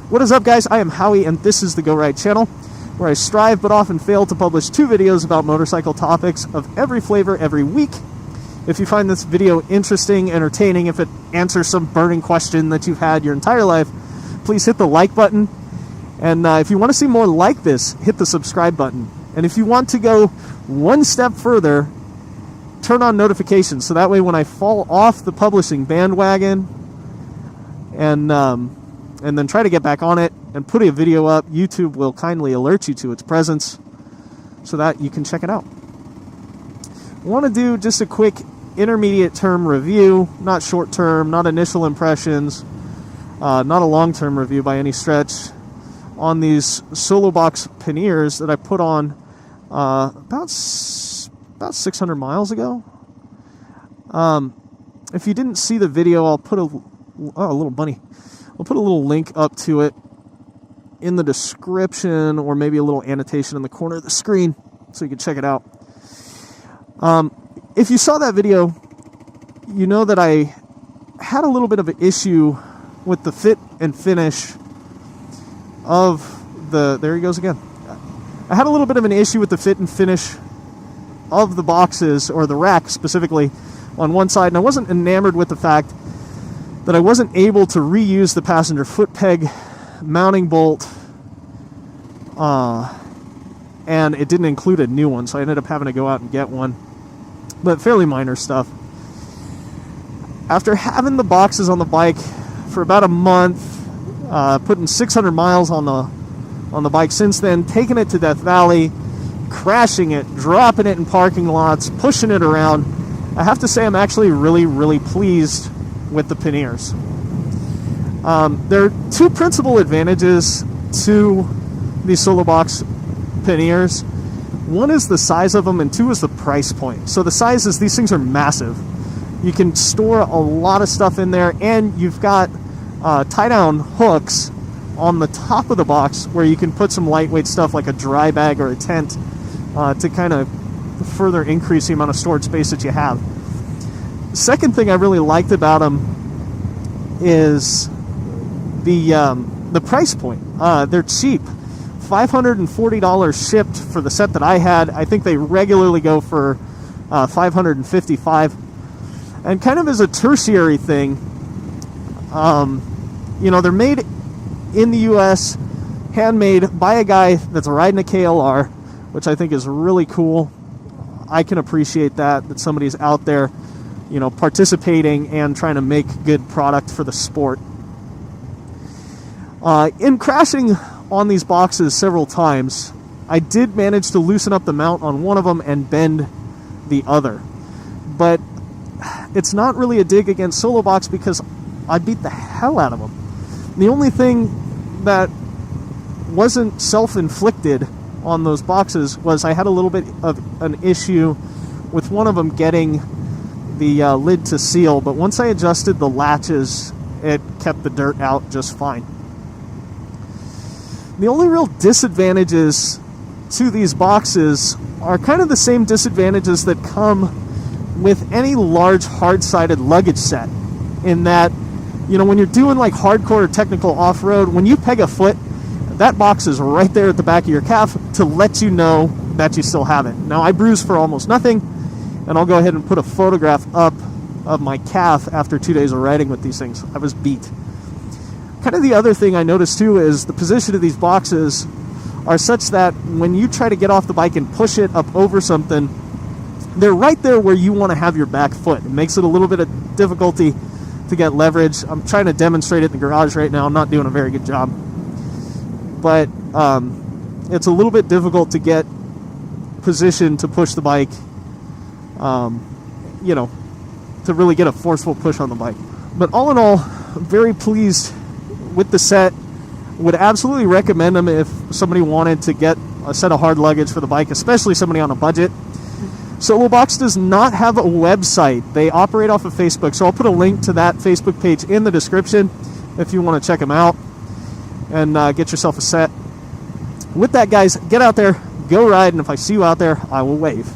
What is up, guys? I am Howie, and this is the Go Ride channel, where I strive but often fail to publish 2 videos about motorcycle topics of every flavor every week. If you find this video interesting, entertaining, if it answers some burning question that you've had your entire life, please hit the like button. And if you want to see more like this, hit the subscribe button. And if you want to go one step further, turn on notifications, so that way when I fall off the publishing bandwagon and then try to get back on it and put a video up, YouTube will kindly alert you to its presence so that you can check it out. I want to do just a quick intermediate term review, not short term, not initial impressions, not a long term review by any stretch, on these Solobox Panniers that I put on about 600 miles ago. If you didn't see the video, I'll put a little bunny. I'll put a little link up to it in the description, or maybe a little annotation in the corner of the screen so you can check it out. If you saw that video, you know that I had a little bit of an issue with the fit and finish of the... There he goes again. I had a little bit of an issue with the fit and finish of the boxes, or the rack specifically, on one side, and I wasn't enamored with the fact that I wasn't able to reuse the passenger foot peg mounting bolt, and it didn't include a new one, so I ended up having to go out and get one, but fairly minor stuff. After having the boxes on the bike for about a month, putting 600 miles on the bike since then, taking it to Death Valley, crashing it, dropping it in parking lots, pushing it around, I have to say I'm actually really, really pleased with the panniers. There are 2 principal advantages to these Solobox panniers. One is the size of them, and 2 is the price point. So the size is, these things are massive. You can store a lot of stuff in there, and you've got tie-down hooks on the top of the box where you can put some lightweight stuff like a dry bag or a tent to kind of further increase the amount of storage space that you have. Second thing I really liked about them is the price point. They're cheap. $540 shipped for the set that I had. I think they regularly go for $555. And kind of as a tertiary thing, they're made in the U.S., handmade by a guy that's riding a KLR, which I think is really cool. I can appreciate that somebody's out there, participating and trying to make good product for the sport. In crashing on these boxes several times, I did manage to loosen up the mount on one of them and bend the other. But it's not really a dig against Solobox, because I beat the hell out of them. The only thing that wasn't self-inflicted on those boxes was I had a little bit of an issue with one of them getting the lid to seal, but once I adjusted the latches, it kept the dirt out just fine. The only real disadvantages to these boxes are kind of the same disadvantages that come with any large hard-sided luggage set, in that, when you're doing like hardcore or technical off-road, when you peg a foot, that box is right there at the back of your calf to let you know that you still have it. Now, I bruise for almost nothing, and I'll go ahead and put a photograph up of my calf after 2 days of riding with these things. I was beat. Kind of the other thing I noticed too is the position of these boxes are such that when you try to get off the bike and push it up over something, they're right there where you want to have your back foot. It makes it a little bit of difficulty to get leverage. I'm trying to demonstrate it in the garage right now. I'm not doing a very good job. But it's a little bit difficult to get position to push the bike, to really get a forceful push on the bike. But all in all, I'm very pleased with the set. Would absolutely recommend them if somebody wanted to get a set of hard luggage for the bike, especially somebody on a budget. Solobox does not have a website. They operate off of Facebook, so I'll put a link to that Facebook page in the description if you want to check them out and get yourself a set. With that, guys, get out there, go ride, and if I see you out there, I will wave.